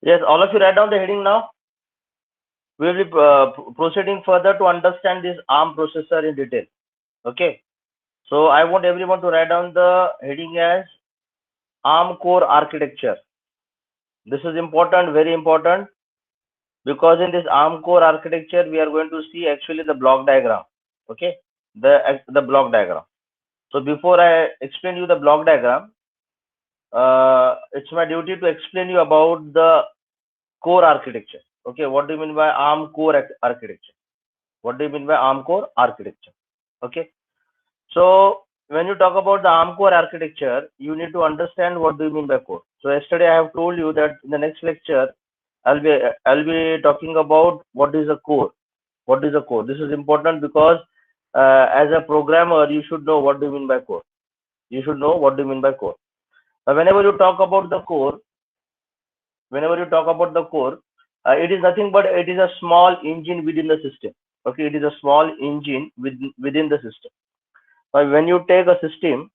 Yes, all of you write down the heading now. We will be proceeding further to understand this ARM processor in detail. Okay. So I want everyone to write down the heading as ARM core architecture. This is important, very important, because in this ARM core architecture, we are going to see actually the block diagram. Okay, the block diagram. So before I explain you the block diagram, it's my duty to explain you about the core architecture. Okay, what do you mean by ARM core architecture? What do you mean by ARM core architecture? Okay, so when you talk about the ARM core architecture, you need to understand what do you mean by core. So yesterday I have told you that in the next lecture, I'll be talking about what is a core. What is a core? This is important because as a programmer, you should know what do you mean by core. You should know what do you mean by core. Now, whenever you talk about the core, it is nothing but it is a small engine within the system. Okay, it is a small engine within the system. Now, when you take a system,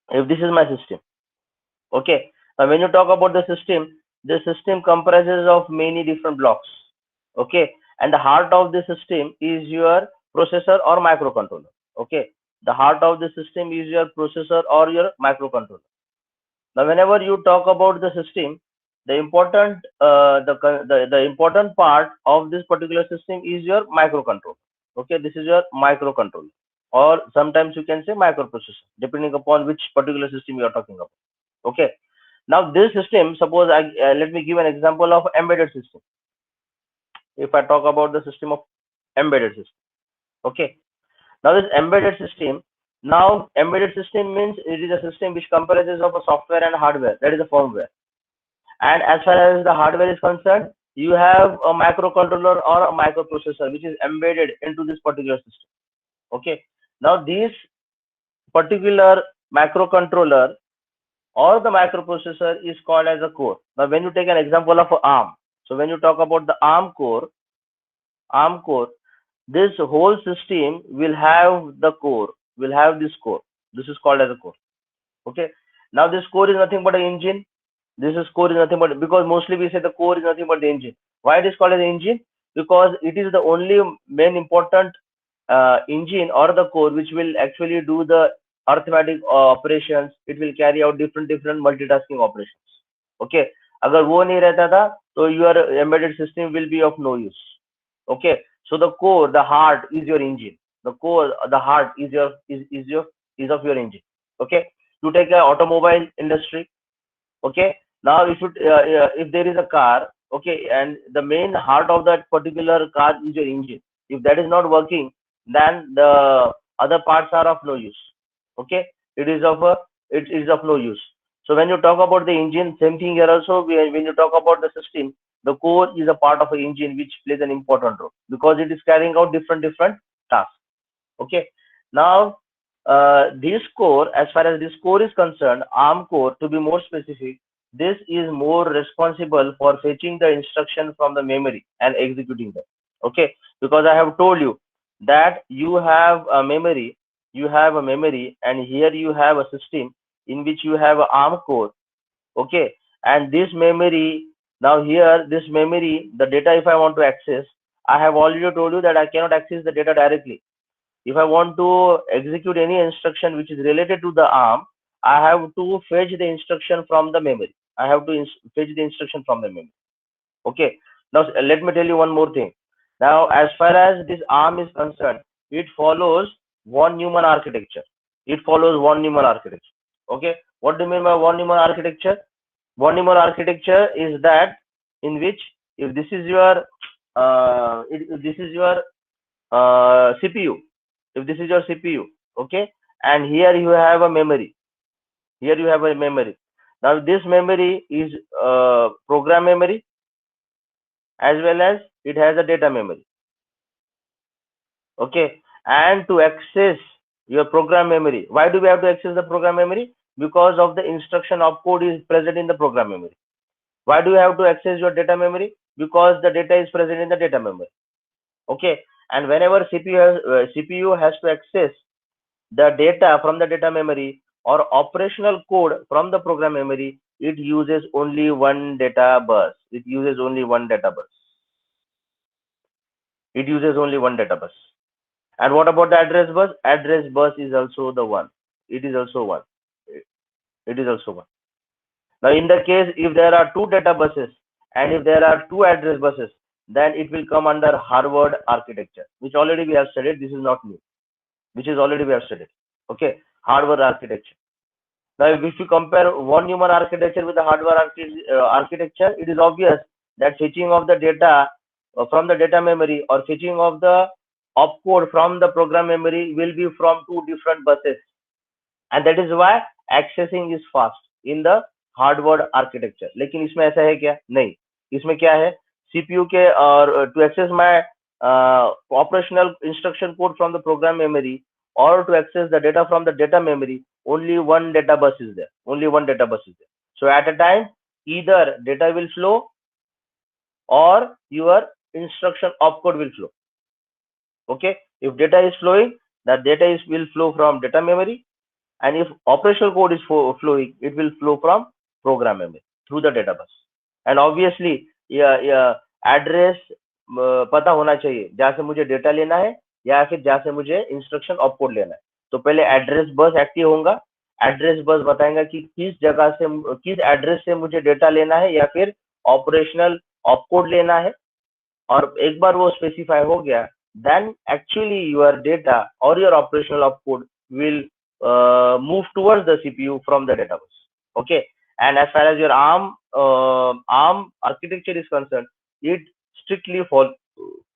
if this is my system, okay. Now, when you talk about the system comprises of many different blocks. Okay, and the heart of the system is your processor or microcontroller. Okay, the heart of the system is your processor or your microcontroller. Now, whenever you talk about the system, the important part of this particular system is your microcontroller. Okay, this is your microcontroller, or sometimes you can say microprocessor, depending upon which particular system you are talking about. Okay, now this system, suppose let me give an example of embedded system. If I talk about the system of embedded system, okay. Now this embedded system means it is a system which comprises of a software and hardware, that is a firmware. And as far as the hardware is concerned, you have a microcontroller or a microprocessor which is embedded into this particular system. Okay. Now this particular microcontroller or the microprocessor is called as a core. Now when you take an example of ARM, so when you talk about the ARM core, this whole system will have the core, will have this core. This is called as a core. Okay. Now this core is nothing but an engine. This is core is nothing but, because mostly we say the core is nothing but the engine. Why it is called as engine? Because it is the only main important engine or the core which will actually do the arithmetic operations. It will carry out different multitasking operations. Okay. अगर वो नहीं रहता था तो your embedded system will be of no use. Okay. So the core, the heart is your engine. The core, the heart is of your engine. Okay. You take a automobile industry. Okay. Now if there is a car, okay, and the main heart of that particular car is your engine. If that is not working, then the other parts are of no use. Okay. It is of no use. So when you talk about the engine, same thing here also. When you talk about the system, the core is a part of an engine which plays an important role because it is carrying out different tasks. Okay. Now this core, as far as this core is concerned, ARM core to be more specific, this is more responsible for fetching the instruction from the memory and executing them. Okay, because I have told you that you have a memory, and here you have a system in which you have an ARM core. Okay, and this memory, now here this memory, the data, if I want to access, I have already told you that I cannot access the data directly. If I want to execute any instruction which is related to the ARM, I have to fetch the instruction from the memory. I have to fetch the instruction from the memory. Okay. Now let me tell you one more thing. Now, as far as this ARM is concerned, it follows von Neumann architecture. Okay. What do you mean by von Neumann architecture? Von Neumann architecture is that in which if this is your CPU, if this is your CPU, okay, and here you have a memory. Now this memory is program memory as well as it has a data memory. Okay, and to access your program memory, why do we have to access the program memory? Because of the instruction opcode is present in the program memory. Why do you have to access your data memory? Because the data is present in the data memory. Okay, and whenever CPU has to access the data from the data memory or operational code from the program memory, it uses only one data bus. It uses only one data bus. It uses only one data bus. And what about the address bus? Address bus is also the one. It is also one. It is also one. Now, in the case if there are two data buses and if there are two address buses, then it will come under Harvard architecture, which already we have studied. This is not new, which is already we have studied. Okay, Harvard architecture. Now, if you compare von Neumann architecture with the Harvard architecture, it is obvious that fetching of the data from the data memory or fetching of the opcode from the program memory will be from two different buses, and that is why accessing is fast in the Harvard architecture. लेकिन इसमें ऐसा है क्या? नहीं. इसमें क्या है? CPU के और to access my operational instruction code from the program memory or to access the data from the data memory, only one data bus is there. Only one data bus is there. So at a time, either data will flow or your instruction opcode will flow. Okay, if data is flowing, that data will flow from data memory, and if operational code is flowing, it will flow from program memory through the data bus. And obviously address पता होना चाहिए जहां से मुझे data लेना है या फिर जहां से मुझे इंस्ट्रक्शन ऑपकोड लेना है. तो पहले एड्रेस बस एक्टिव होगा. एड्रेस बस बताएगा कि किस जगह से किस एड्रेस से मुझे डेटा लेना है या फिर ऑपरेशनल ऑपकोड लेना है. और एक बार वो स्पेसिफाई हो गया, then actually your data or your operational opcode will move towards the CPU from the database. Okay, and as far as your ARM architecture is concerned, it strictly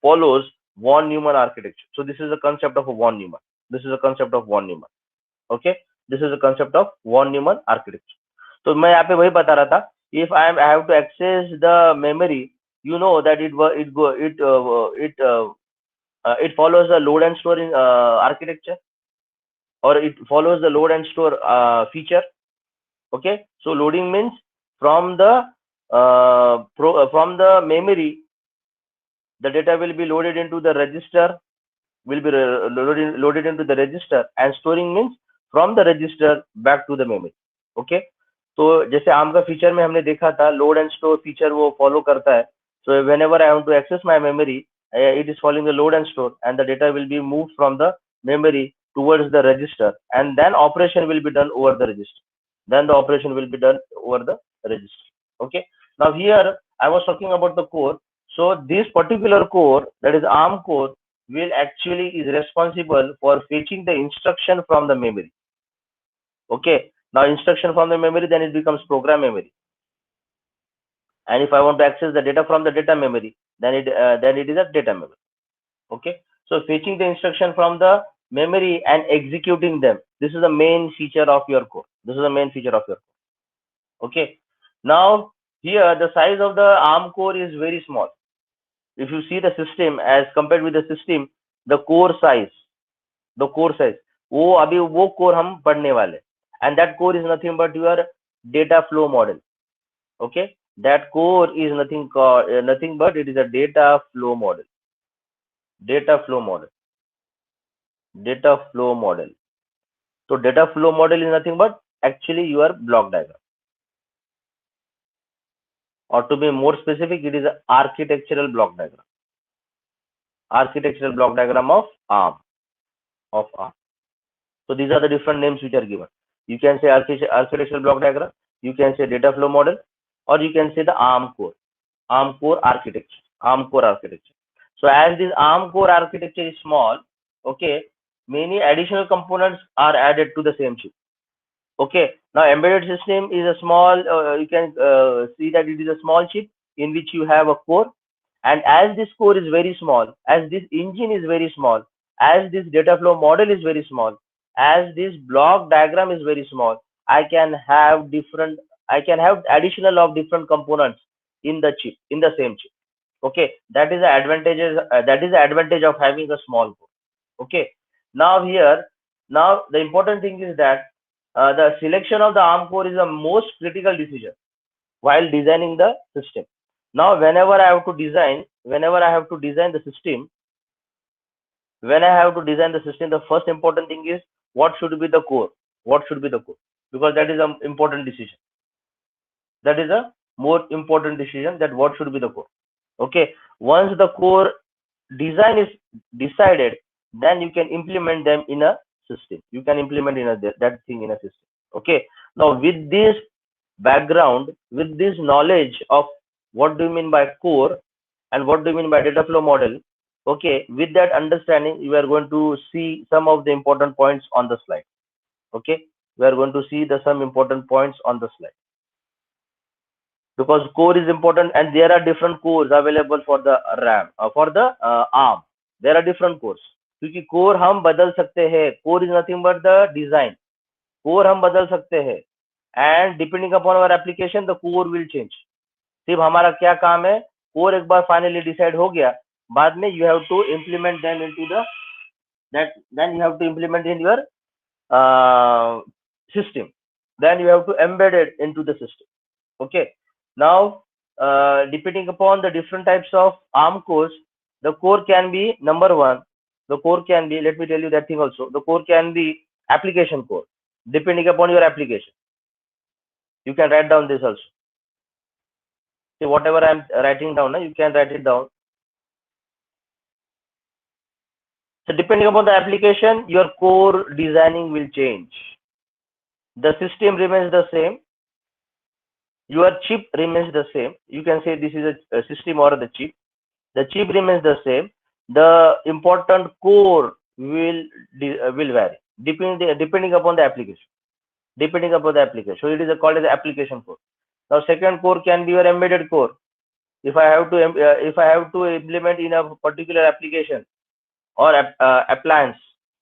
follows von Neumann architecture. So this is the concept of a von Neumann. This is a concept of von Neumann. Okay, this is a concept of von Neumann architecture. तो मैं यहाँ पे वही बता रहा था. If I have to access the memory, you know that it follows the load and store in architecture, or it follows the load and store feature. Okay, so loading means from the from the memory, the data will be loaded into the register, will be loaded into the register, and storing means from the register back to the memory. Okay, तो जैसे arm का feature में हमने देखा था, load and store feature वो follow करता है. So whenever I want to access my memory, it is following the load and store, and the data will be moved from the memory towards the register, and then operation will be done over the register. Then the operation will be done over the register. Okay. Now here I was talking about the core. So this particular core, that is ARM core, will actually is responsible for fetching the instruction from the memory. Okay. Now instruction from the memory, then it becomes program memory. And if I want to access the data from the data memory, then it is a data memory. Okay, so fetching the instruction from the memory and executing them, this is the main feature of your core. This is the main feature of your core. Okay, now here the size of the ARM core is very small. If you see the system as compared with the system, the core size वो अभी वो core हम पढ़ने वाले, and that core is nothing but your data flow model. Okay, that core is nothing but it is a data flow model. Data flow model. So data flow model is nothing but actually your block diagram, or to be more specific, it is an architectural block diagram. Architectural block diagram of ARM. So these are the different names which are given. You can say architectural block diagram, you can say data flow model, or you can say the ARM core architecture. So as this ARM core architecture is small, okay, many additional components are added to the same chip. Okay, now embedded system is a small, you can see that it is a small chip in which you have a core, and as this core is very small, as this engine is very small, as this data flow model is very small, as this block diagram is very small, I can have additional of different components in the chip, in the same chip. Okay, that is the advantage of having a small core. Okay, now the important thing is that the selection of the ARM core is the most critical decision while designing the system. Now whenever I have to design the system, the first important thing is what should be the core, because that is an important decision. That is a more important decision, that what should be the core. Okay, once the core design is decided, then you can implement them in a system. You can implement in a that thing in a system. Okay, now with this background, with this knowledge of what do you mean by core and what do you mean by data flow model, okay, with that understanding, you are going to see some of the important points on the slide. Okay, we are going to see the some important points on the slide, because core is important and there are different cores available for the RAM, for the ARM. There are different cores, क्योंकि core हम बदल सकते हैं. Core is nothing but the design. Core हम बदल सकते हैं, and depending upon our application the core will change. सिर्फ हमारा क्या काम है, core एक बार finally decide हो गया, बाद में you have to implement them into the then you have to implement in your system. Then you have to embed it into the system. Okay, now depending upon the different types of ARM cores, the core can be number one. The core can be, let me tell you that thing also. The core can be application core, depending upon your application. You can write down this also. See, whatever I am writing down, you can write it down. So depending upon the application, your core designing will change. The system remains the same. Your chip remains the same. You can say this is a system or the chip. The chip remains the same. The important core will vary depending upon the application. Depending upon the application. So it is called as the application core. Now second core can be your embedded core. If I have to implement in a particular application or appliance,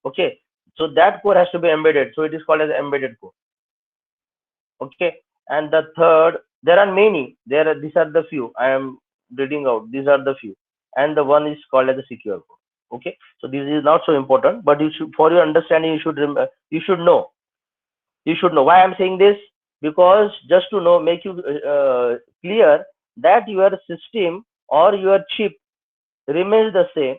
okay, so that core has to be embedded. So it is called as embedded core. Okay, and the third, there are many. These are the few I am reading out. These are the few, and the one is called as a secure core. Okay, so this is not so important, but you should, for your understanding, you should know. You should know why I'm saying this, because just to know, make you clear that your system or your chip remains the same.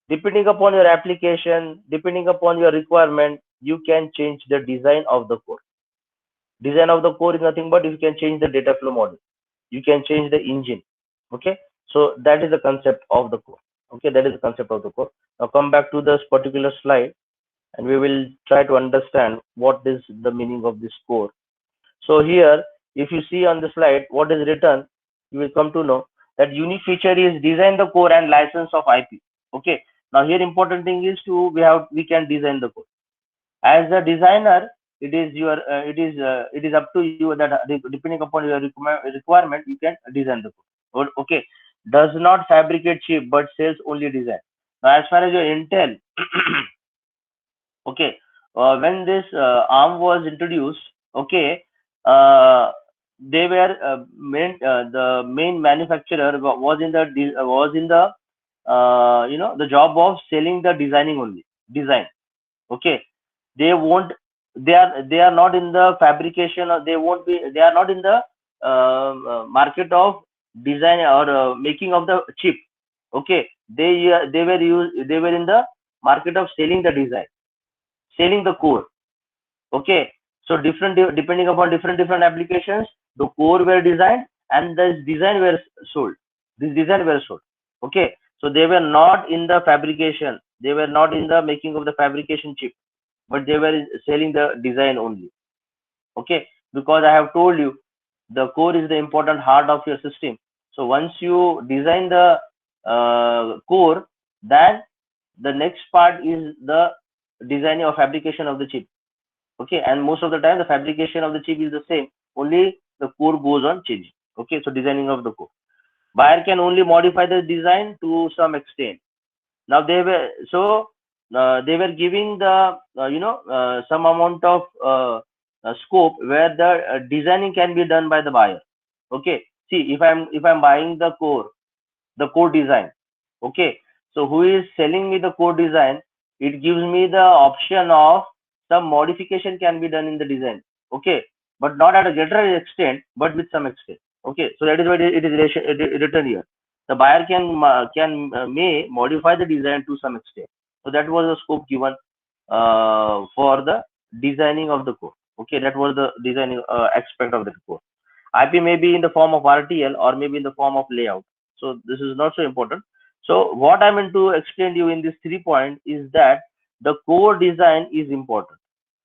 Depending upon your application, depending upon your requirement, you can change the design of the core. Design of the core is nothing but you can change the data flow model. You can change the engine. Okay, so that is the concept of the core. Okay, that is the concept of the core. Now come back to this particular slide, and we will try to understand what is the meaning of this core. So here, if you see on the slide what is written, you will come to know that unique feature is design the core and license of IP. Okay, now here important thing is we can design the core. As a designer, it is up to you that depending upon your requirement, you can design the code. Okay, does not fabricate chip but sells only design. Now as far as your Intel, okay, when this ARM was introduced, okay, they were the main manufacturer was in the the job of selling the design. Okay, they won't they are not in the fabrication, or they are not in the market of design or making of the chip. Okay, they were in the market of selling the design, selling the core. Okay, so depending upon different applications, the core were designed and this design were sold. Okay, so they were not in the fabrication, they were not in the making of the fabrication chip, but they were selling the design only. Okay, because I have told you the core is the important heart of your system. So once you design the core, then the next part is the designing or fabrication of the chip. Okay, and most of the time the fabrication of the chip is the same, only the core goes on changing. Okay, so designing of the core, buyer can only modify the design to some extent. Now they were giving the some amount of scope where the designing can be done by the buyer. Okay, see, if I'm buying the core design, okay, so who is selling me the core design, it gives me the option of some modification can be done in the design. Okay, but not at a greater extent, but with some extent. Okay, so that is why it is written here. The buyer may modify the design to some extent. So that was the scope given for the designing of the core. Okay, that was the designing aspect of the core. IP may be in the form of RTL or maybe in the form of layout. So this is not so important. So what I'm going to explain to you in this 3 point is that the core design is important.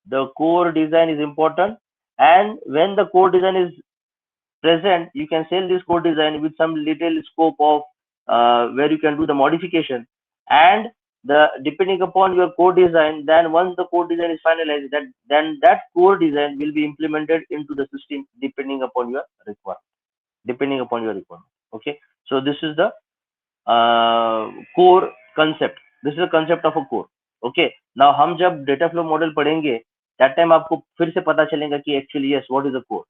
The core design is important, and when the core design is present, you can sell this core design with some little scope of where you can do the modification, and the depending upon your core design, then once the core design is finalized, that core design will be implemented into the system depending upon your requirement. Depending upon your requirement. Okay, so this is the core concept. This is the concept of a core. Okay, now हम जब data flow model पढ़ेंगे, that time आपको फिर से पता चलेगा कि actually yes, what is a core.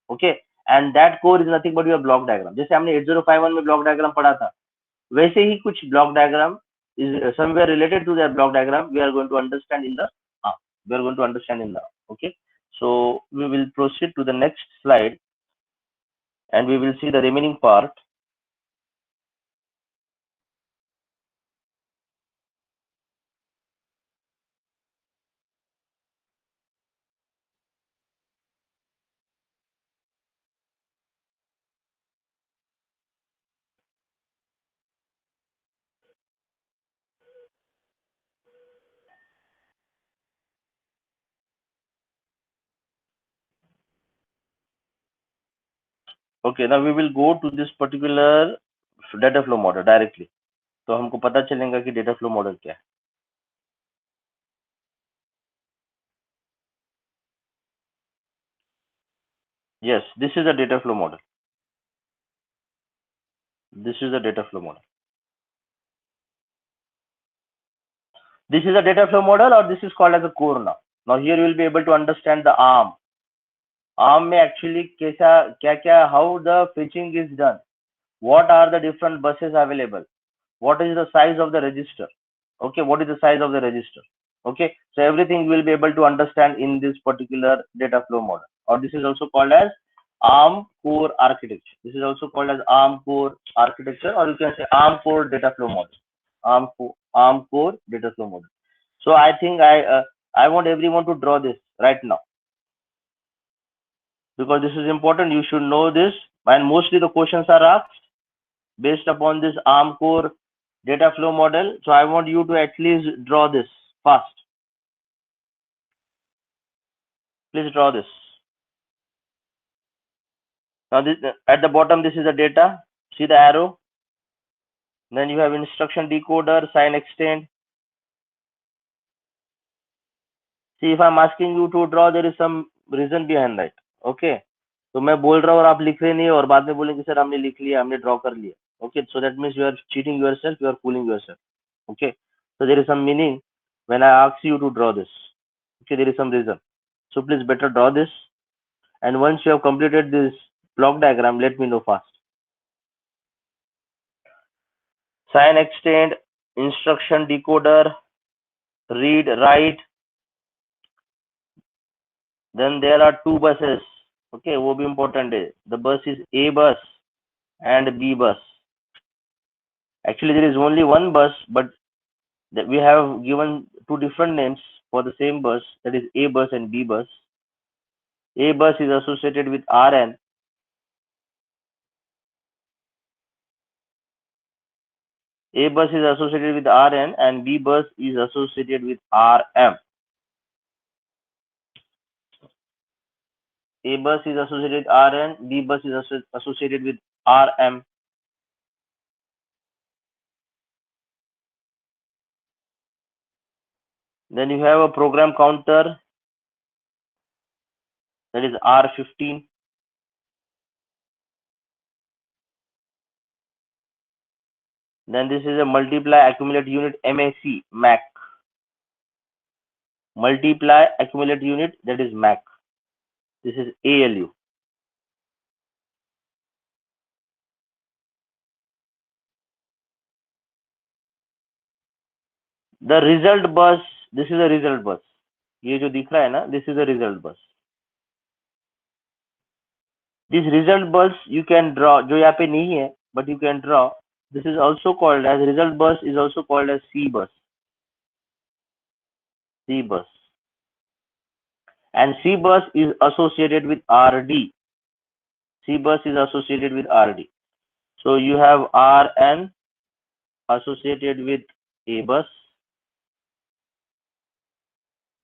Okay, and that core is nothing but your block diagram. जैसे हमने 8051 में block diagram पढ़ा था, वैसे ही कुछ block diagram is somewhere related to that block diagram. We are going to understand in the okay. So we will proceed to the next slide, and we will see the remaining part. Okay, now we will go to this particular data flow model directly. तो हमको पता चलेगा कि data flow model क्या है. Yes, this is a data flow model. This is a data flow model. This is a data flow model, or this is called as a core now. Now here you will be able to understand the ARM. ARM में actually कैसा क्या how the fetching is done. What are the different buses available? What is the size of the register? Okay, what is the size of the register? Okay, so everything will be able to understand in this particular data flow model, or this is also called as ARM core architecture. This is also called as ARM core architecture, or you can say ARM core data flow model. ARM core data flow model. So I think I want everyone to draw this right now, because this is important. You should know this, and mostly the questions are asked based upon this ARM core data flow model. So I want you to at least draw this fast. Please draw this. Now this, at the bottom, this is the data. See the arrow. Then you have instruction decoder, sign extend. See, if I'm asking you to draw, there is some reason behind that. Okay. तो मैं बोल रहा हूँ और आप लिख रहे नहीं, और बाद में बोलेंगे सर हमने लिख लिया, हमने ड्रॉ कर लिया. Okay, so that means you are cheating yourself, you are fooling yourself. Okay, so there is some meaning when I ask you to draw this. Okay, there is some reason. So please better draw this, and once you have completed this block diagram, let me know fast. Sign extend, instruction decoder, read write. Then there are two buses. Okay, वो भी important है. The bus is A bus and B bus. Actually, there is only one bus, but we have given two different names for the same bus, that is A bus and B bus. A bus is associated with RN. A bus is associated with RN and B bus is associated with RM. A bus is associated with RN, B bus is associated with RM. Then you have a program counter, that is R15. Then this is a multiply accumulate unit, MAC. Multiply accumulate unit, that is MAC. This is ALU. The result bus, this is a result bus. ये जो दिख रहा है ना, this is a result bus. This result bus you can draw, जो यहाँ पे नहीं है, but you can draw. This is also called as result bus, is also called as C bus. C bus. And C bus is associated with RD. C bus is associated with RD. So you have RN associated with A bus.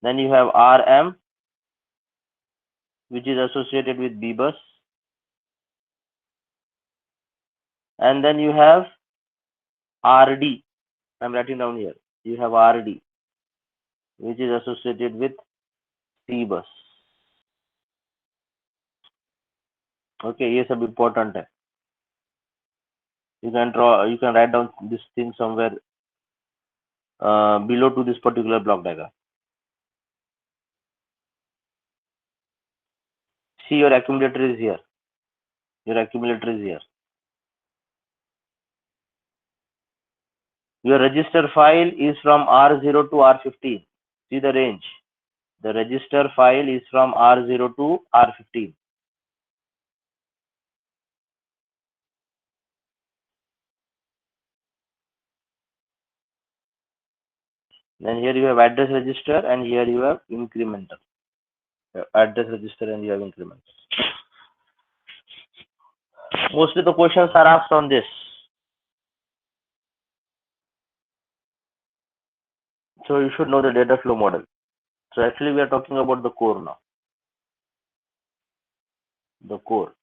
Then you have RM, which is associated with B bus. And then you have RD. I'm writing down here. You have RD, which is associated with C bus. Okay, ये सब important है. You can write down this thing somewhere below to this particular block diagram. See, your accumulator is here. Your accumulator is here. Your register file is from R0 to R15. See the range. The register file is from R0 to R15. Then here you have address register and here you have incremental. Address register and you have incremental. Mostly the questions are asked on this. So you should know the data flow model. So actually we are talking about the core now. The core.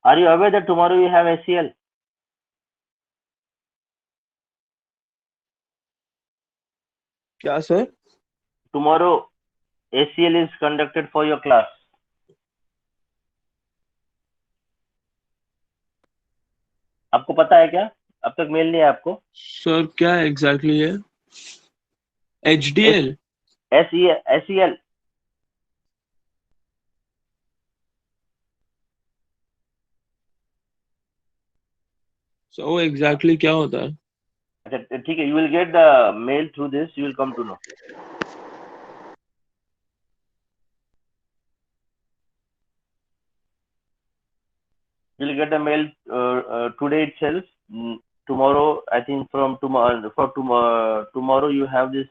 Are you aware that tomorrow you have SEL? Yeah, sir. Tomorrow SEL is conducted for your class. आपको पता है क्या? अब तक mail नहीं है आपको? Sir क्या एग्जैक्टली है? HDL? SEL. So वो एग्जैक्टली क्या होता है? अच्छा ठीक है, you will get the mail through this. You will come to know. You will get the mail today itself. Tomorrow, I think from tomorrow you have this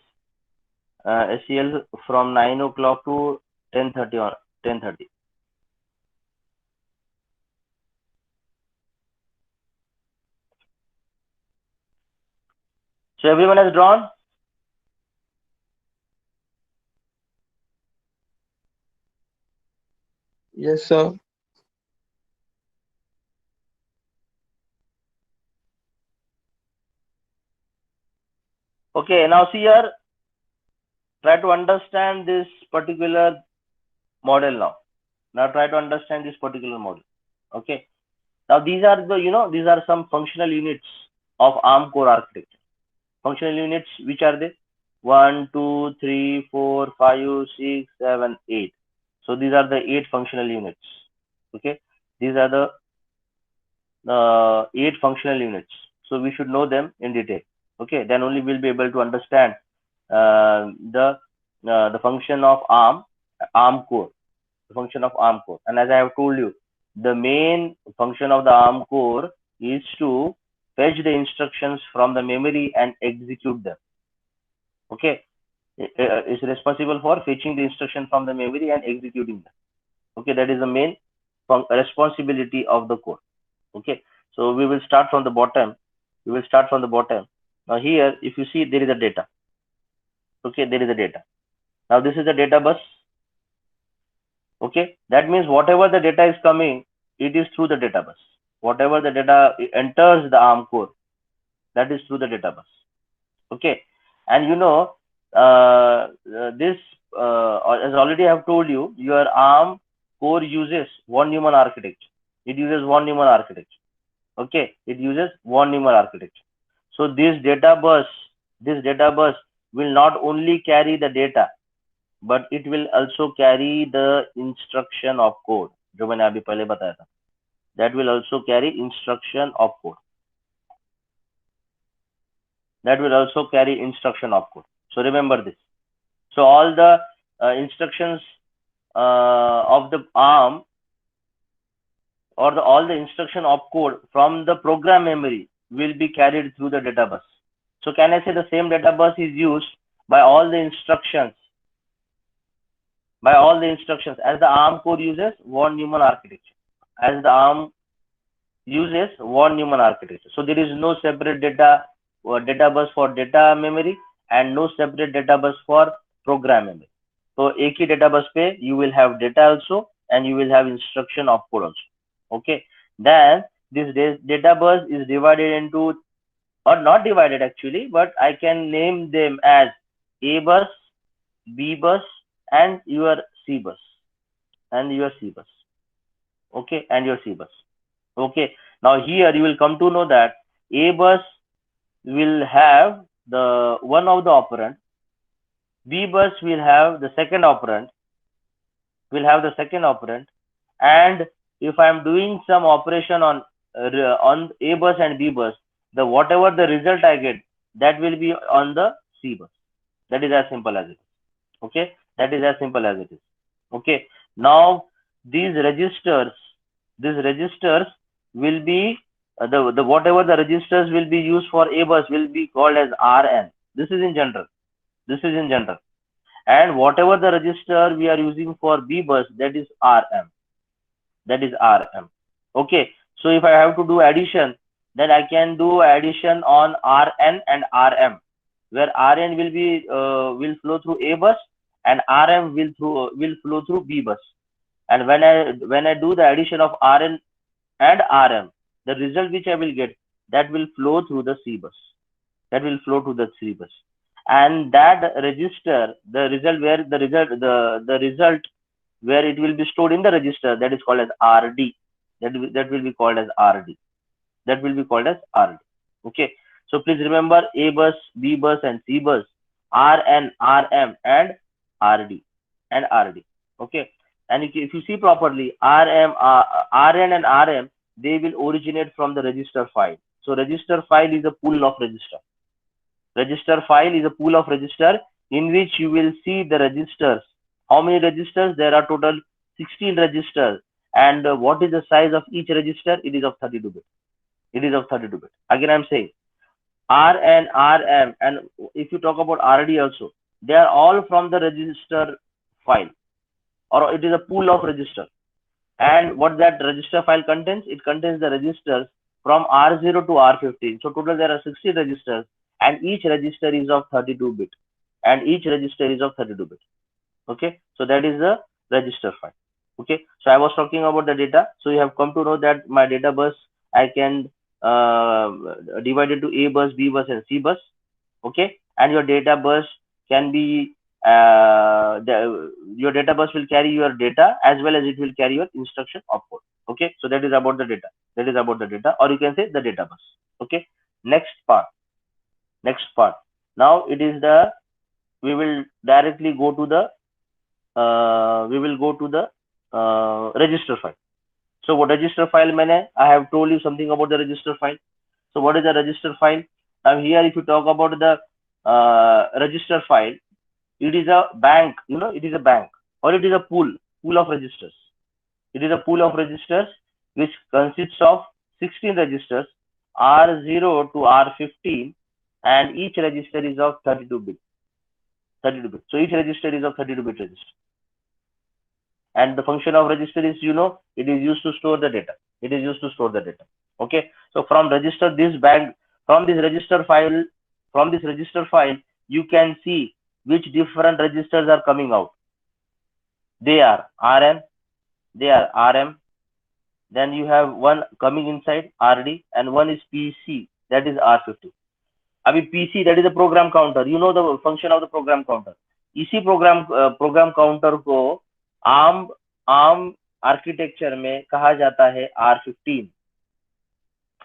SEL from 9 o'clock to 10:30 or 10:30. So everyone has drawn? Yes, sir. Okay, now see here. Try to understand this particular model now. Now try to understand this particular model. Okay. Now these are these are some functional units of ARM core architecture. Functional units, which are they? 1, 2, 3, 4, 5, 6, 7, 8. So these are the 8 functional units. Okay. These are the 8 functional units. So we should know them in detail. Okay. Then only we'll be able to understand the function of ARM core. The function of ARM core. And as I have told you, the main function of the ARM core is to fetch the instructions from the memory and execute them. Okay, is responsible for fetching the instruction from the memory and executing them. Okay, that is the main responsibility of the core. Okay, so we will start from the bottom. Now here, if you see, there is a data. Okay, there is a data. Now this is the data bus. Okay, that means whatever the data is coming, it is through the data bus. Whatever the data enters the ARM core, that is through the data bus. Okay, and this as already I have told you, your ARM core uses von Neumann architecture. It uses von Neumann architecture. Okay, it uses von Neumann architecture. So this data bus will not only carry the data, but it will also carry the instruction of code. जो मैंने अभी पहले बताया था. That will also carry instruction of code. So remember this. So all the instructions of the ARM, or all the instruction of code from the program memory will be carried through the data bus. So can I say the same data bus is used by all the instructions, as the ARM core uses von Neumann architecture, as the ARM uses von Neumann architecture. So there is no separate data bus for data memory and no separate data bus for program memory. So एक ही data bus पे you will have data also and you will have instruction opcode also. Okay. Then this data bus is divided into, or not divided actually, but I can name them as A bus, B bus, and your C bus, okay, and your C bus. Okay. Now here you will come to know that A bus will have the one of the operand, B bus will have the second operand, and if I am doing some operation on A bus and B bus, the whatever the result I get, that will be on the C bus. That is as simple as it is. Okay, that is as simple as it is. Okay. Now these registers will be the whatever the registers will be used for A bus will be called as Rn. This is in general. And whatever the register we are using for B bus, that is Rm. Okay. So if I have to do addition, then I can do addition on Rn and Rm, where Rn will be will flow through A bus and Rm will flow through B bus. And when I do the addition of Rn and Rm, the result which I will get, that will flow through the C bus. And that register, the result where it will be stored in the register, that is called as RD. That will be called as RD. Okay. So please remember A bus, B bus, and C bus, Rn, Rm, and RD. Okay. And if you see properly, Rn and Rm, they will originate from the register file. So register file is a pool of register. In which you will see the registers. How many registers? There are total 16 registers. And what is the size of each register? It is of 32 bit. Again, I am saying Rn, Rm, and if you talk about RD also, they are all from the register file, or it is a pool of register. And what that register file contains? It contains the registers from R0 to R15. So total there are 60 registers, and each register is of 32 bit. Okay. So that is the register file. Okay. So I was talking about the data. So you have come to know that my data bus, I can divide it to A bus, B bus, and C bus. Okay. And your data bus can be your data bus will carry your data as well as it will carry your instruction opcode. Okay. So that is about the data. Or you can say the data bus. Okay. Next part. Now it is we will directly go to the register file. So what register file I have told you something about the register file. So what is the register file? Now here, if you talk about the register file, it is a bank, it is a bank, or it is a pool of registers. It is a pool of registers which consists of 16 registers, R0 to R15, and each register is of 32 bit. So each register is of 32 bit register. And the function of register is, it is used to store the data. Okay. So from register from this register file, you can see which different registers are coming out. They are Rm, then you have one coming inside RD, and one is PC, that is R50. PC, that is a program counter. You know the function of the program counter. इसी program counter को ARM architecture में कहा जाता है R15.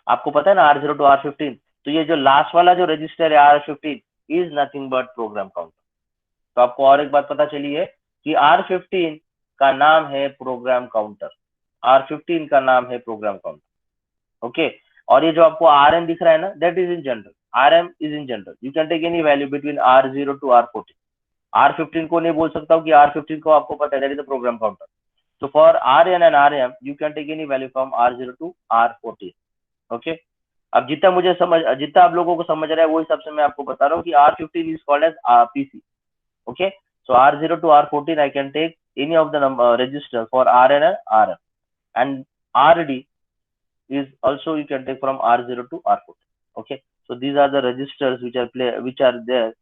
आपको पता है ना, R0 to R15. तो ये जो लास्ट वाला जो रजिस्टर है R15 is nothing but program counter. तो आपको और एक बात पता चली है कि R15 का नाम है प्रोग्राम काउंटर. ओके. और ये जो आपको Rm दिख रहा है ना, that is in general. Rm is in general. You can take any value between R0 to R14. R15 को नहीं बोल सकता हूँ कि R15 को आपको पता है, that is the program counter. So for Rn and Rm, you can take any value from R0 to R14. Okay. अब जितना आप लोगों को समझ रहा है वो हिसाब से मैं आपको बता रहा हूँ कि R15 is called as PC. Okay, so R0 to R14 I can take any of the register for RN and RM, and RD is also you can take from R0 to R14. Okay, so these are the registers which are there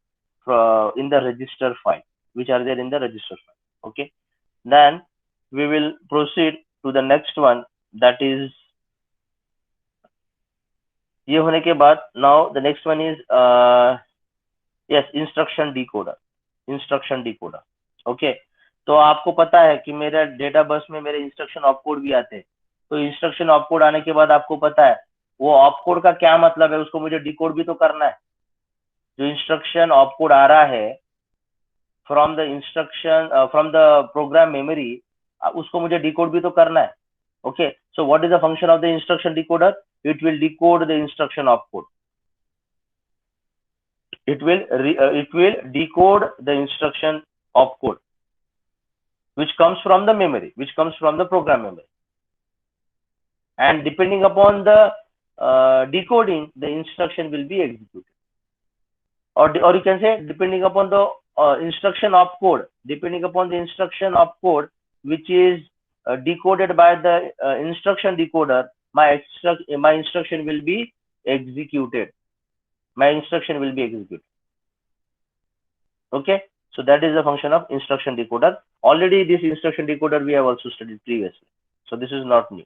in the register file, Okay, then we will proceed to the next one, that is ये होने के बाद now the next one is yes, instruction decoder. Okay, तो आपको पता है कि मेरा डेटा बस में मेरे इंस्ट्रक्शन ऑपकोड भी आते हैं, तो इंस्ट्रक्शन ऑपकोड आने के बाद आपको पता है वो ऑपकोड का क्या मतलब है, उसको मुझे डिकोड भी तो करना है। जो इंस्ट्रक्शन ऑपकोड आ रहा है फ्रॉम द प्रोग्राम मेमोरी, उसको मुझे डिकोड भी तो करना है। Okay, so what is the function of the instruction decoder? It will decode the instruction opcode, it will decode the instruction opcode which comes from the memory, which comes from the program memory, and depending upon the decoding, the instruction will be executed, or you can say depending upon the instruction opcode, which is decoded by the instruction decoder, my instruction will be executed. Okay, so that is the function of instruction decoder. Already this instruction decoder we have also studied previously, so this is not new.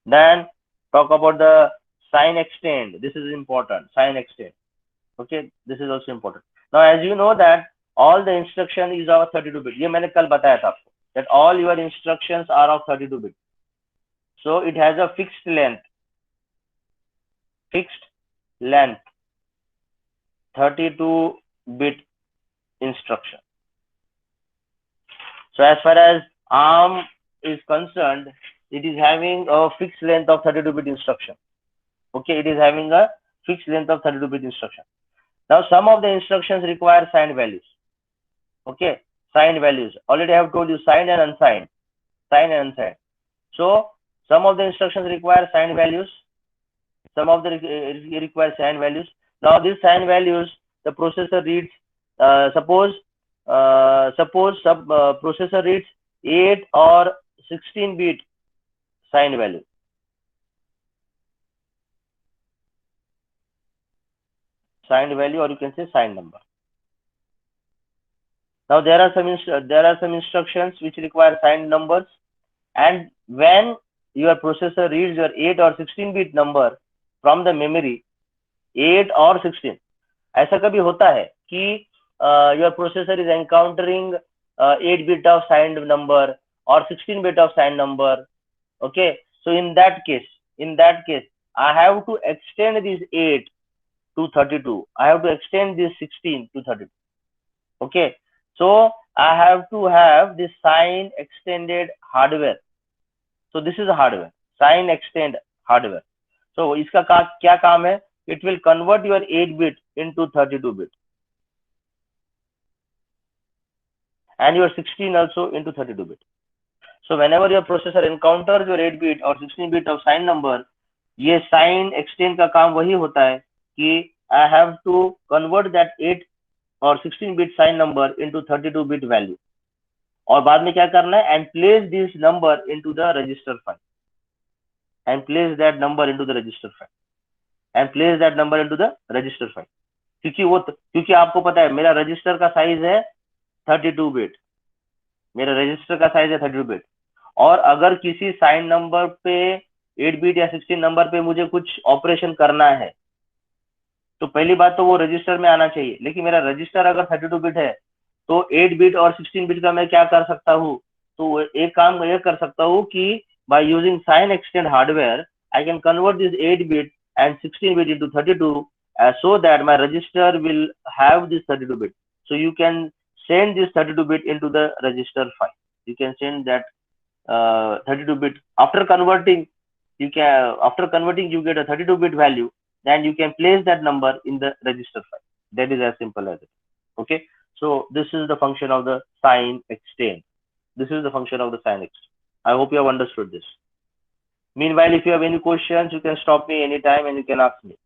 Then talk about the sign extend. This is important, sign extend. Okay, this is also important. Now as you know that all the instruction is of 32-bit. ये मैंने कल बताया था आपको that all your instructions are of 32-bit. So it has a fixed length, 32-bit instruction. So as far as ARM is concerned, it is having a fixed length of 32-bit instruction. Okay, it is having a fixed length of 32-bit instruction. Now some of the instructions require signed values. Okay, signed values. Already I have told you signed and unsigned. So some of the instructions require signed values. Now these signed values, the processor reads. Suppose processor reads 8 or 16-bit signed value. Or you can say signed number. Now there are some instructions which require signed numbers, and when your processor reads your 8 or 16-bit number from the memory, 8 or 16, ऐसा कभी होता है कि your processor is encountering 8-bit of signed number or 16-bit of signed number. Okay, so in that case I have to extend this 8 to 32. I have to extend this 16 to 32. Okay, so I have to have this sign extended hardware. So this is a hardware, sign extend hardware. So इसका क्या काम है? It will convert your 8-bit into 32-bit and your 16 also into 32-bit. So whenever your processor encounters your 8-bit or 16-bit of sign number, ये sign extend का काम वही होता है कि I have to convert that 8 or 16-bit sign number into 32-bit value, और बाद में क्या करना है? And place this number into the register file. क्योंकि आपको पता है मेरा रजिस्टर का साइज है 32-bit, और अगर किसी साइन नंबर पे 8-bit या 16 नंबर पे मुझे कुछ ऑपरेशन करना है तो पहली बात तो वो रजिस्टर में आना चाहिए, लेकिन मेरा रजिस्टर अगर 32-bit है तो 8-bit और 16-bit का मैं क्या कर सकता हूँ? तो एक काम ये कर सकता हूँ कि by using sign extend hardware I can convert this 8-bit and 16-bit into 32 so that my register will have this 32-bit. So you can send this 32-bit into the register file. You can send that 32-bit after converting. You get a 32-bit value, then you can place that number in the register file. That is as simple as it. Okay, so this is the function of the sign extend. I hope you have understood this. Meanwhile, if you have any questions, you can stop me anytime and you can ask me.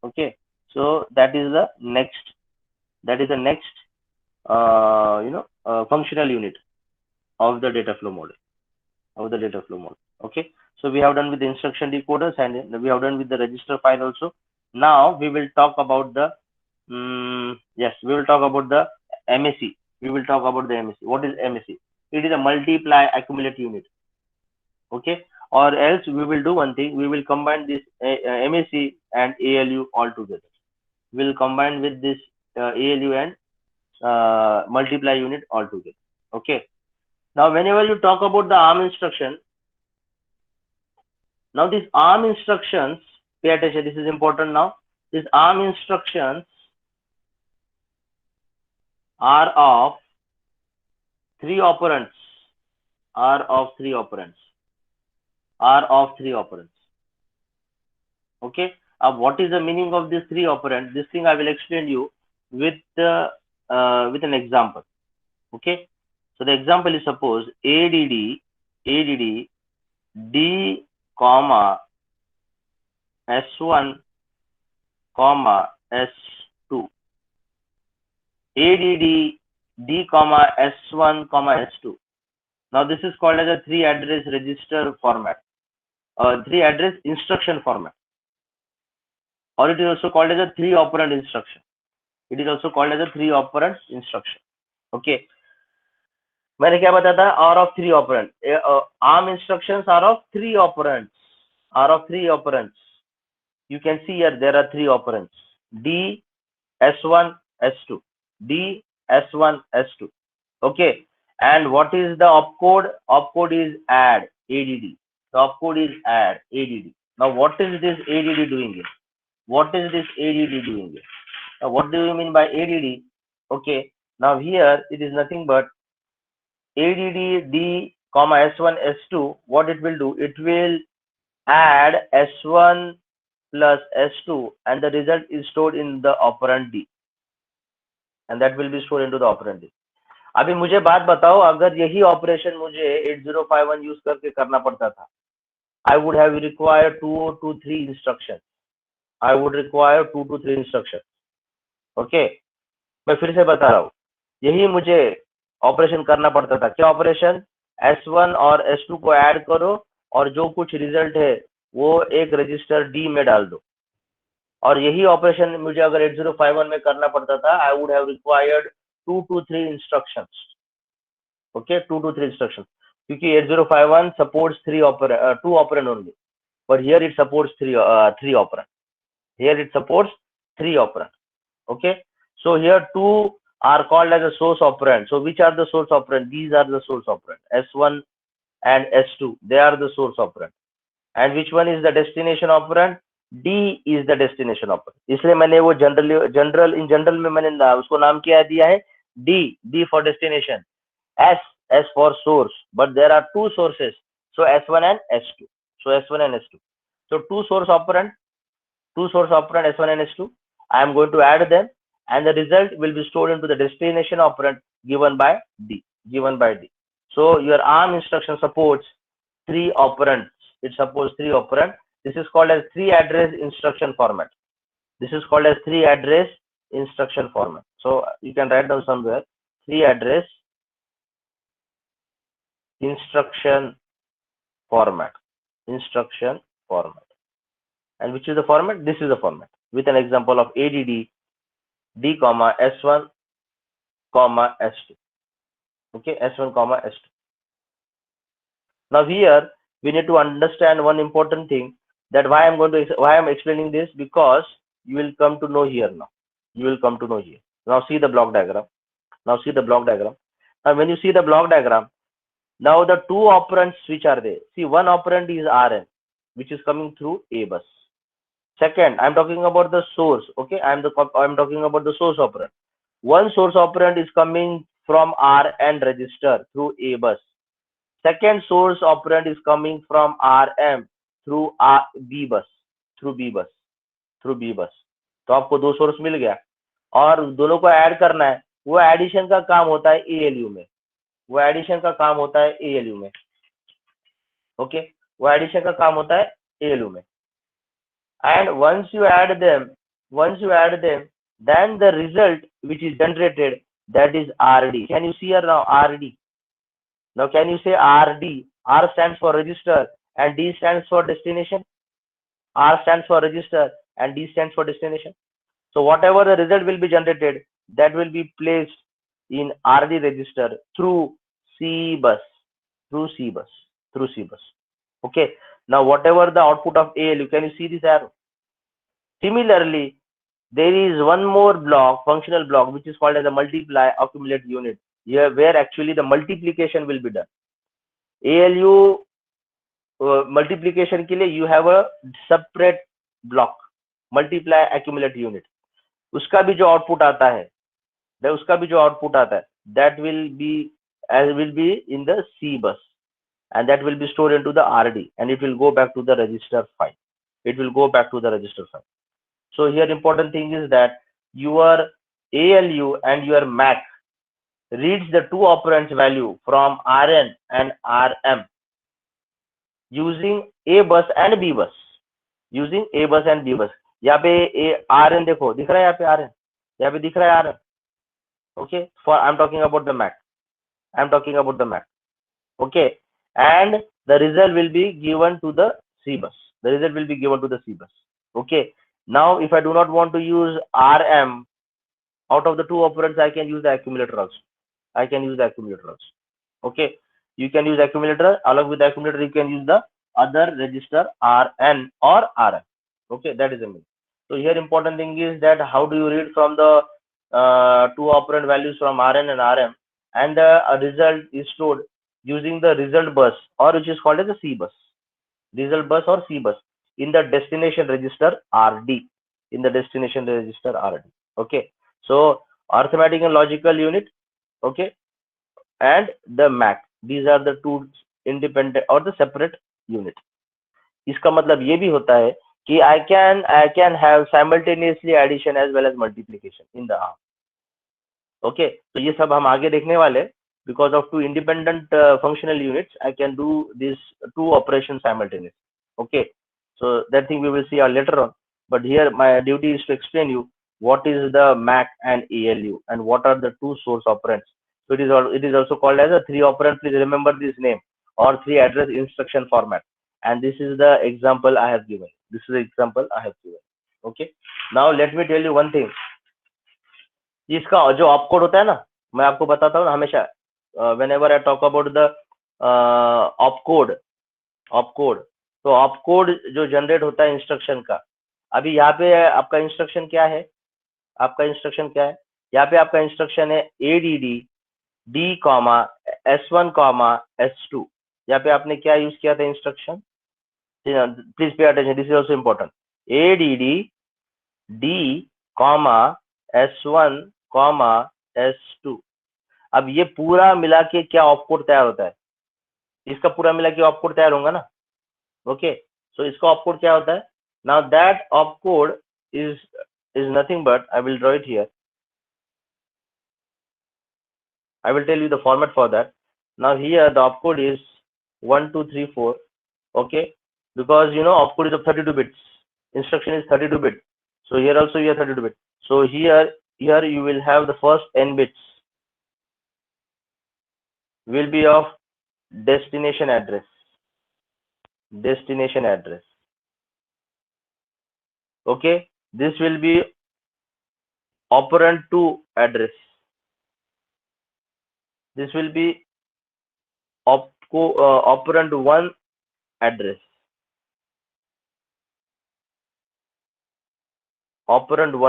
Okay. So that is the next. Functional unit of the data flow model. Okay. So we have done with the instruction decoders and we have done with the register file also. Now we will talk about the we will talk about the MAC. What is MAC? It is a multiply accumulate unit. Okay. Or else we will do one thing. We will combine this MAC and ALU all together. We will combine with this ALU and multiply unit all together. Okay. Now, whenever you talk about the ARM instruction, now these ARM instructions, pay attention, this is important now. These ARM instructions are of three operands. Okay. What is the meaning of these three operands? This thing I will explain you with an example. Okay. So the example is suppose ADD D comma S1 comma S2. ADD D comma S1 comma S2. Now this is called as a 3-address register format, 3-address instruction format, or it is also called as a 3-operand instruction. Okay. मैंने क्या बताया था? R of 3 operands. ARM instructions are of 3 operands. You can see here there are 3 operands. D, S1, S2. D, S1, S2. Okay. And what is the opcode? Opcode is add, ADD. The opcode is add, ADD. Now what is this ADD doing here? What do you mean by ADD? Okay. Now here it is nothing but ADD D comma S1 S2. What it will do? It will add S1 plus S2 and the result is stored in the operand D, and that will be stored into the operand D. अभी मुझे बात बताओ, अगर यही operation मुझे 8051 use करके करना पड़ता था, I would have required 2 to 3 instructions. Okay. मैं फिर से बता रहा हूँ, यही मुझे ऑपरेशन करना पड़ता था. क्या ऑपरेशन? S1 और S2 को ऐड करो और जो कुछ रिजल्ट है वो एक रजिस्टर D में डाल दो. और यही ऑपरेशन मुझे अगर 8051 में करना पड़ता था, I would have required 2 to 3 instructions. Okay, 2 to 3 instructions. क्योंकि 8051 supports 2 operand only, but here it supports 3 operand. Okay, so here 2 are called as a source operand. So which are the source operand? These are the source operand. S1 and S2, they are the source operand. And which one is the destination operand? D is the destination operand. इसलिए मैंने वो general में मैंने उसको नाम क्या दिया है? D for destination, S for source, but there are 2 sources, so S1 and S2. So 2 source operand S1 and S2. I am going to add them, and the result will be stored into the destination operand given by D. So your ARM instruction supports 3 operands. It supports 3 operands. This is called as 3-address instruction format. So you can write down somewhere 3-address instruction format. And which is the format? This is the format with an example of ADD D comma S1 comma S2. Okay, S1 comma S2. Now here we need to understand one important thing, that why I'm explaining this, because you will come to know here now. Now see the block diagram. Now when you see the block diagram, now the 2 operands which are there. See, one operand is Rn, which is coming through A bus. Second, I'm talking about the source. Okay, I'm talking about the source operand. One source operand is coming from Rn register through A bus. Second source operand is coming from Rm through B bus. तो आपको 2 source मिल गया और दोनों को add करना है. वो addition का काम होता है ALU में. ओके, वो एडिशन का काम होता है ALU में. And once you add them, then the result which is generated, that is RD. Can you see here now RD? Now can you say RD? R stands for register and D stands for destination. R stands for register and D stands for destination. So whatever the result will be generated, that will be placed in RD register through C bus, through C bus, through C bus. Okay. Now whatever the output of ALU, can you see this arrow? Similarly, there is one more block, functional block, which is called as a multiply accumulate unit, here where actually the multiplication will be done. ALU multiplication के लिए you have a separate block, multiply accumulate unit. उसका भी जो output आता है, that will be in the C bus, and that will be stored into the RD, and it will go back to the register file. So here important thing is that your ALU and your MAC reads the two operands value from RN and RM using A bus and B bus. यहाँ पे RN देखो, दिख रहा है यहाँ पे RN, यहाँ पे दिख रहा है RN. Okay, for I'm talking about the MAC. Okay, and the result will be given to the C bus. Okay. Now, if I do not want to use RM, out of the two operands, I can use the accumulator also. Okay. You can use accumulator. Along with the accumulator, you can use the other register RN or RM. Okay, that is the mean. So here important thing is that how do you read from the two operand values from RN and RM, and the result is stored using the result bus, or which is called as a C bus. In the destination register RD. Okay. So arithmetic and logical unit. Okay. And the MAC. These are the two independent or the separate unit. इसका मतलब ये भी होता है कि I can have simultaneously addition as well as multiplication in the ARM. Okay. तो ये सब हम आगे देखने वाले. Because of two independent functional units, I can do these two operations simultaneously. Okay. So that thing we will see later on. But here my duty is to explain you what is the MAC and ALU and what are the two source operands. So it is also called as a 3-operand. Please remember this name, or 3-address instruction format. And this is the example I have given. Okay. Now let me tell you one thing. इसका जो opcode होता है ना, मैं आपको बताता हूँ ना हमेशा. Whenever I talk about the opcode, तो opcode जो जनरेट होता है इंस्ट्रक्शन का, अभी यहाँ पे आपका इंस्ट्रक्शन क्या है? यहाँ पे आपका इंस्ट्रक्शन है ADD D, S1, S2. यहाँ पे आपने क्या यूज किया था instruction? Please pay attention, this is also important. ADD D, S1, S2. अब ये पूरा मिला के क्या ऑपकोड तैयार होता है? इसका पूरा मिला के ऑपकोड तैयार होगा ना. ओके. सो इसका ऑपकोड क्या होता है? Now that opcode is nothing but, I will draw it here. I will tell you the format for that. Now here the opcode is 1, 2, 3, 4. Okay, because opcode is of 32 bits. Instruction is 32 bit. So here also you have 32 bit. So here you will have the first n bits will be of destination address. Okay, this will be operand 2 address. This will be operand 1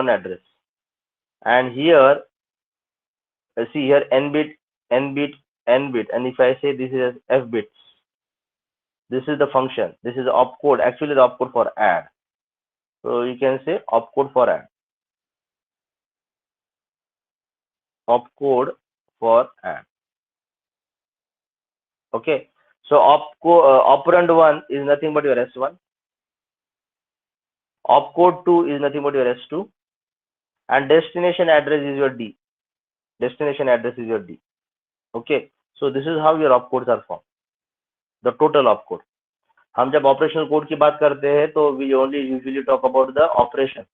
address. And here, see here n bit, and if I say this is f bits, this is the function. This is the opcode. Actually, the opcode for add. So you can say opcode for add. Okay. So operand 1 is nothing but your S1. Opcode 2 is nothing but your S2. And destination address is your D. Okay. So this is how your opcodes are formed. The total opcode. हम जब operational code की बात करते हैं तो we only usually talk about the operation,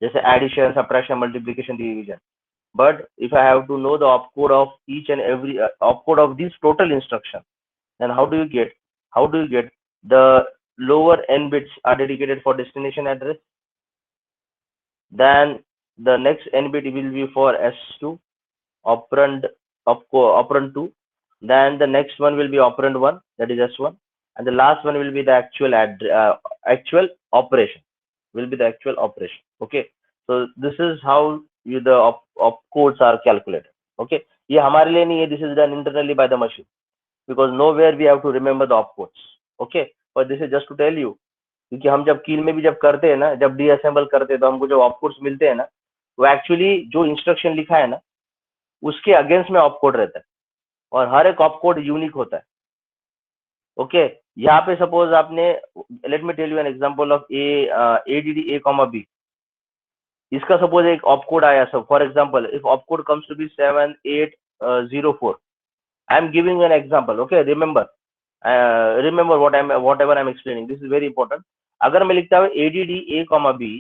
जैसे addition, subtraction, multiplication, division. But if I have to know the opcode of each and every opcode of this total instruction, then how do you get? How do you get the lower n bits are dedicated for destination address? Then the next n bit will be for S2 operand operand 2. Then the next one will be operand 1, that is S1, and the last one will be the actual operation. Will be the actual operation. Okay, so this is how the opcodes are calculated. Okay, ये हमारे लिए नहीं है, this is done internally by the machine, because nowhere we have to remember the opcodes. Okay, but this is just to tell you, क्योंकि हम जब कील में भी जब करते हैं ना, जब डीअसेंबल करते हैं तो हमको जो ऑपकोड्स मिलते हैं ना, वो एक्चुअली जो इंस्ट्रक्शन लिखा है ना उसके अगेंस्ट में ऑपकोड रहता है, और हर एक ऑपकोड यूनिक होता है. ओके, यहाँ पे सपोज आपने, let me tell you an example of ADD A, B. इसका सपोज एक ऑपकोड आया, सब for example if opcode comes to be 7804, I am giving an example. Okay, remember whatever I am explaining, this is very important. अगर मैं लिखता हूँ ADD A, B,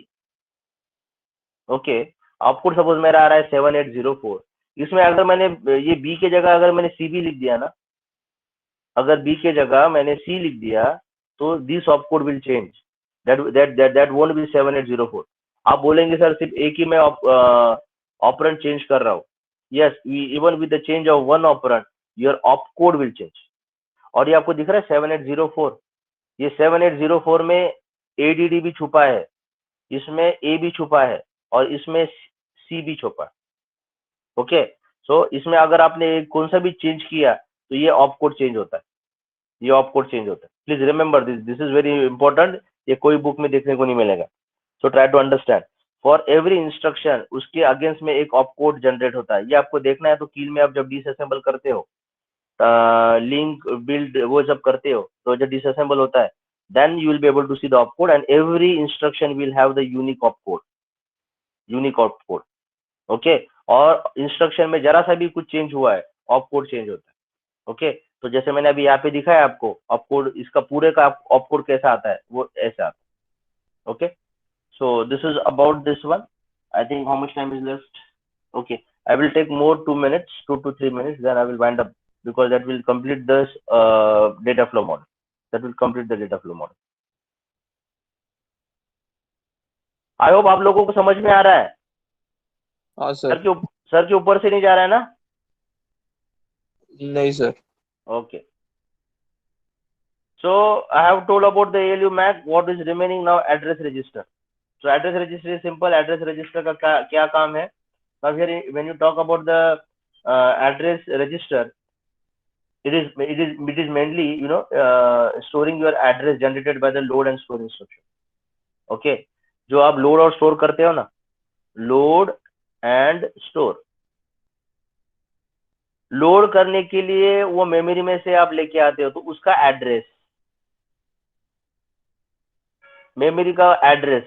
okay, opcode suppose मेरा आ रहा है 7804. इसमें अगर मैंने ये B के जगह अगर मैंने CB लिख दिया ना, अगर B के जगह मैंने C लिख दिया तो this opcode will change, that won't be 7804. आप बोलेंगे सर सिर्फ एक ही मैं ऑपरेंड चेंज कर रहा हूँ. Yes, even with the change of one operand your opcode will change. और ये आपको दिख रहा है 7804, ये 7804 में ADD भी छुपा है, इसमें A भी छुपा है, और इसमें C भी छुपा है. ओके, सो इसमें अगर आपने कौन सा भी चेंज किया तो ये ऑपकोड चेंज होता है, ये ऑपकोड चेंज होता है. Please remember this is very important, ये कोई बुक में देखने को नहीं मिलेगा. So try to understand. For every instruction उसके अगेंस्ट में एक ऑपकोड जनरेट होता है. ये आपको देखना है तो कील में आप जब डिसअसेंबल करते हो, लिंक बिल्ड वो जब करते हो तो जब डिसअसेंबल होता है, then you will be able to see the opcode, and every instruction will have the unique opcode. Okay, और इंस्ट्रक्शन में जरा सा भी कुछ चेंज हुआ है ऑपकोड चेंज होता है. ओके, तो जैसे मैंने अभी यहाँ पे दिखाया आपको ऑपकोड, इसका पूरे का ऑपकोड कैसा आता है, वो ऐसा आता है. Okay, so this is about this one. I think how much time is left. Okay, I will take more 2 minutes, 2 to 3 minutes, then I will wind up, because that will complete this data flow model. That will complete the data flow model. I hope आप लोगों को समझ में आ रहा है. हाँ sir. Sir के ऊपर से नहीं जा रहा है ना? नहीं sir. Okay. So I have told about the ALU MAC. What is remaining now? Address register. So address register is simple. Address register का क्या काम है? Now here when you talk about the address register, it is mainly storing your address generated by the load and store instruction. Okay, जो आप load और store करते हो ना, load and store, लोड करने के लिए वो मेमोरी में से आप लेके आते हो तो उसका एड्रेस, मेमोरी का एड्रेस,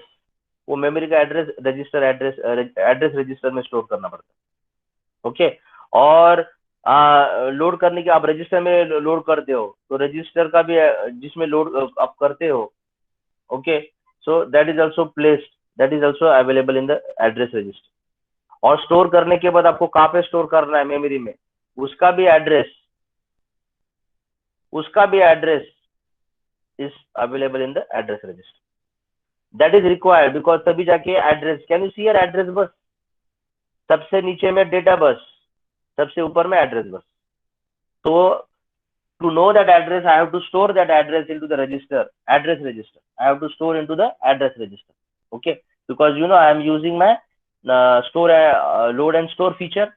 वो मेमोरी का एड्रेस रजिस्टर एड्रेस रजिस्टर में स्टोर करना पड़ता है. ओके, और लोड करने के आप रजिस्टर में लोड करते हो तो रजिस्टर का भी जिसमें लोड आप करते हो. Okay, so that is also placed, that is also available in the address register. और स्टोर करने के बाद आपको कहाँ पे स्टोर करना है मेमोरी में, उसका भी address is available in the address register. That is required because तभी जाके address, can you see your address bus, सबसे नीचे में डेटा बस, सबसे ऊपर में एड्रेस बस. तो to know that address I have to store that address into the address register. I have to store into the address register. Okay, because I am using my load and store feature,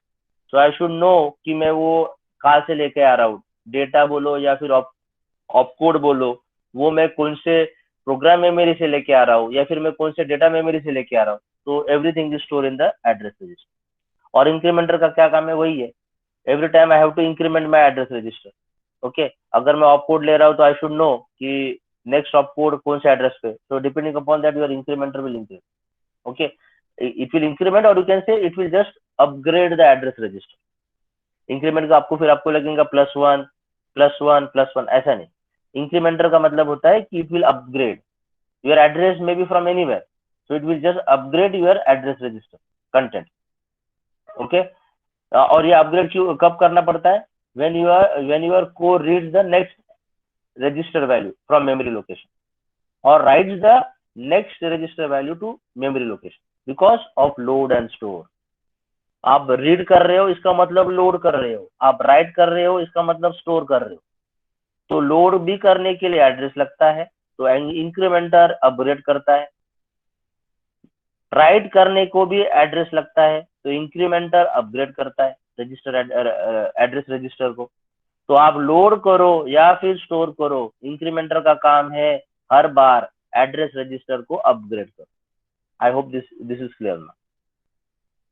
so I should know कि मैं वो कहाँ से लेके आ रहा हूँ, data बोलो या फिर ऑपकोड बोलो, वो मैं कौन से प्रोग्राम मेमोरी से लेके आ रहा हूँ या फिर मैं कौन से डेटा मेमोरी से लेके आ रहा हूँ. तो everything is store in the address register. और इंक्रीमेंटर का क्या काम है, वही है, every time I have to increment my address register. Okay, अगर मैं ऑपकोड ले रहा हूँ तो आई शुड नो कि नेक्स्ट ऑपकोड कौन से एड्रेस पे, so depending upon that your incrementer will increase. Okay, it will increment or you can say it will just upgrade the address register. Increment का आपको फिर आपको लगेगा +1 +1 +1, ऐसा नहीं, इंक्रीमेंटर का मतलब होता है कि it will upgrade your address may be from anywhere, so it will just upgrade your address register content. Okay, और ये अपग्रेड क्यों कब करना पड़ता है? when your core reads the next register value from memory location or writes the next register value to memory location because of load and store। आप read कर रहे हो इसका मतलब लोड कर रहे हो, आप राइट कर रहे हो इसका मतलब स्टोर कर रहे हो। तो लोड भी करने के लिए एड्रेस लगता है, तो इंक्रीमेंटर अपग्रेड करता है। राइट करने को भी एड्रेस लगता है, तो इंक्रीमेंटर अपग्रेड करता है रजिस्टर एड्रेस रजिस्टर को। तो आप लोड करो या फिर स्टोर करो, इंक्रीमेंटर का काम है हर बार एड्रेस रजिस्टर को अपग्रेड करो। I hope this is clear ना,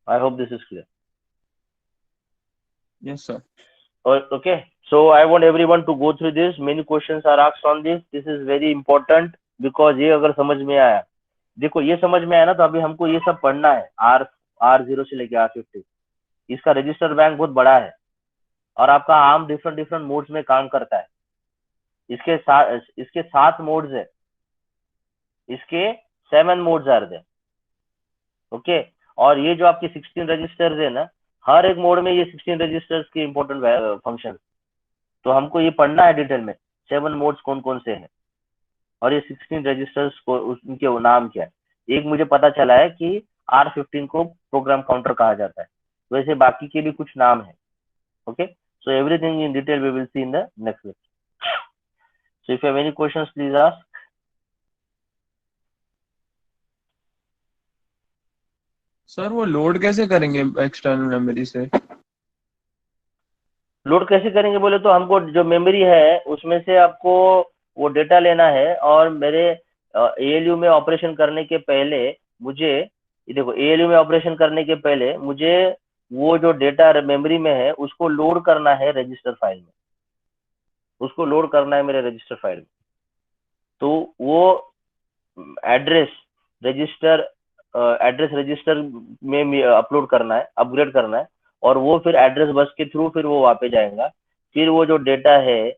I hope this is clear. Yes, sir. Okay, so I want everyone to go through this. Many questions are asked on this. This is very important because ये अगर समझ में आया, देखो ये समझ में आया ना, तो अभी हमको ये सब पढ़ना है। R0 से लेके R50, इसका रजिस्टर बैंक बहुत बड़ा है और आपका आर्म डिफरेंट डिफरेंट मोड्स में काम करता है। इसके 7 मोड्स है, इसके 7 मोड्स आर देयर। ओके, और ये जो आपके 16 रजिस्टर्स है ना, हर एक मोड में ये 16 रजिस्टर्स के इंपॉर्टेंट फंक्शन, तो हमको ये पढ़ना है डिटेल में 7 मोड्स कौन कौन से हैं और ये 16 रजिस्टर्स को उनके नाम क्या है। एक मुझे पता चला है कि R15 को प्रोग्राम काउंटर कहा जाता है, वैसे बाकी के भी कुछ नाम है। Okay, so everything in detail we will see in the next lecture. So if you have any questions, please ask. Sir वो लोड कैसे करेंगे एक्सटर्नल मेमोरी से? लोड कैसे करेंगे बोले तो हमको जो मेमोरी है उसमें से आपको वो डेटा लेना है, और मेरे ALU में ऑपरेशन करने के पहले मुझे, देखो ALU में ऑपरेशन करने के पहले मुझे वो जो डेटा मेमोरी में है उसको लोड करना है रजिस्टर फाइल में, उसको लोड करना है मेरे रजिस्टर फाइल में। तो वो एड्रेस रजिस्टर में अपलोड करना है, अपग्रेड करना है, और वो फिर एड्रेस बस के थ्रू फिर वो वापस जाएगा। फिर वो जो डेटा है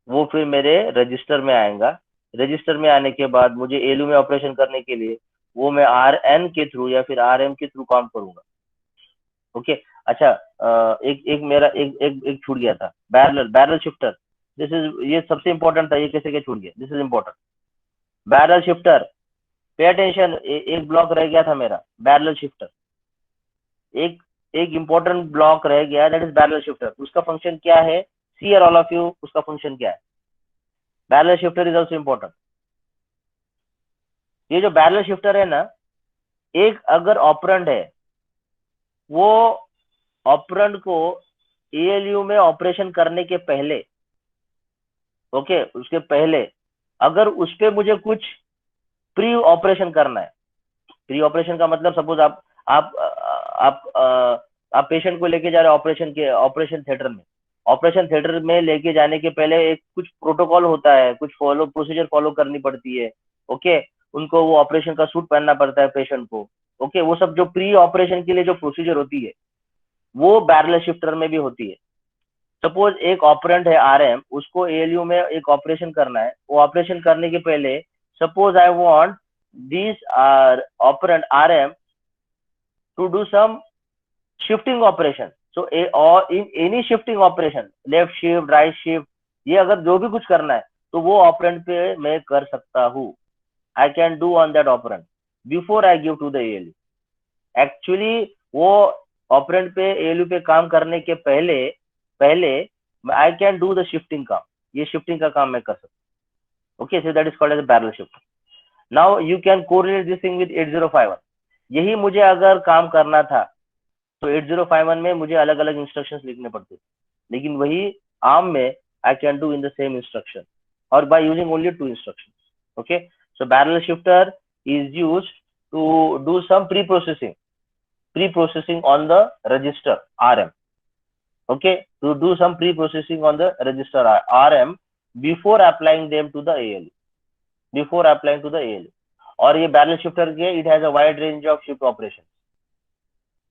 वो फिर मेरे रजिस्टर में आएगा। रजिस्टर में आने के बाद मुझे एलयू में ऑपरेशन करने के लिए वो मैं RN के थ्रू या फिर RM के थ्रू काम करूंगा। ओके, अच्छा, एक एक मेरा एक एक एक छूट गया था, बैरल शिफ्टर। दिस इज, ये सबसे इंपॉर्टेंट था, ये कैसे क्या छूट गया, this is important. Barrel shifter, pay attention, एक ब्लॉक रह गया था मेरा बैरल शिफ्टर, एक एक इंपॉर्टेंट ब्लॉक रह गया, दैट इज बैरल शिफ्टर। उसका फंक्शन क्या है, सी ऑल ऑफ यू, उसका फंक्शन क्या है? Barrel shifter is also important. ये जो बैरल शिफ्टर है ना, एक अगर ऑपरेंड है, वो ऑपरेंड को ALU में ऑपरेशन करने के पहले, ओके, उसके पहले अगर उस पर मुझे कुछ प्री ऑपरेशन करना है, प्री ऑपरेशन का मतलब सपोज आप पेशेंट को लेके जा रहे हैं ऑपरेशन थिएटर में। ऑपरेशन थिएटर में लेके जाने के पहले एक कुछ प्रोटोकॉल होता है, कुछ प्रोसीजर फॉलो करनी पड़ती है। ओके, उनको वो ऑपरेशन का सूट पहनना पड़ता है पेशेंट को। ओके, वो सब जो प्री ऑपरेशन के लिए जो प्रोसीजर होती है वो बैरल शिफ्टर में भी होती है। सपोज एक ऑपरेंट है RM, उसको ALU में एक ऑपरेशन करना है। वो ऑपरेशन करने के पहले suppose I want this operand RM to do some shifting operation, so or in any shifting operation, left shift, right shift, ये अगर जो भी कुछ करना है तो वो ऑपरेंट पे मैं कर सकता हूँ। I can do on that operand before I give to the ALU। Actually वो ऑपरेंट पे ALU पे काम करने के पहले I can do the shifting काम, ये शिफ्टिंग का काम मैं कर सकता हूँ। Okay, so that is called as a parallel shift। now you can correlate this thing with 8051। यही मुझे अगर काम करना था तो 8051 में मुझे अलग अलग इंस्ट्रक्शंस लिखने पड़ते थे, लेकिन वही ARM में I can do in the same instruction or by using only 2 instructions। okay, so barrel shifter is used to do some pre-processing on the register RM। okay, to do some pre-processing on the register RM before applying them to the ALU। और ये barrel shifter के it has a wide range of shift operation.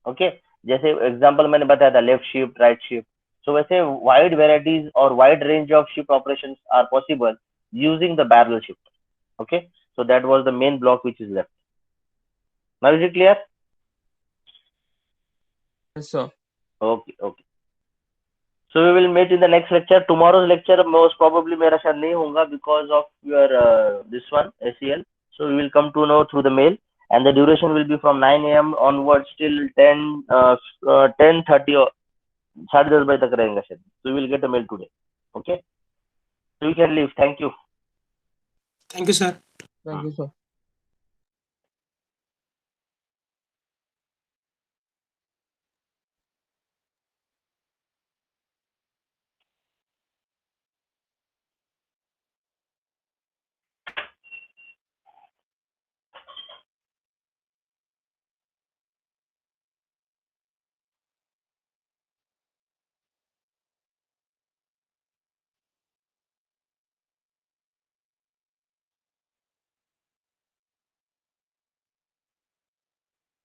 Okay, जैसे example मैंने बताया था, left shift, right shift, So वैसे wide varieties or wide range of shift operations are possible using the barrel shifter. Okay, so that was the main block which is left. Now is it clear? Yes, sir. Okay, okay. So we will meet in the next lecture. Tomorrow's lecture most probably मेरा शायद नहीं होगा because of your this one ACL. So we will come to know through the mail, and the duration will be from 9 a.m. onwards till 10:30 or 10:30 बजे तक रहेगा शायद. So we will get a mail today. Okay. So you can leave. Thank you. Thank you, sir. Thank you, sir.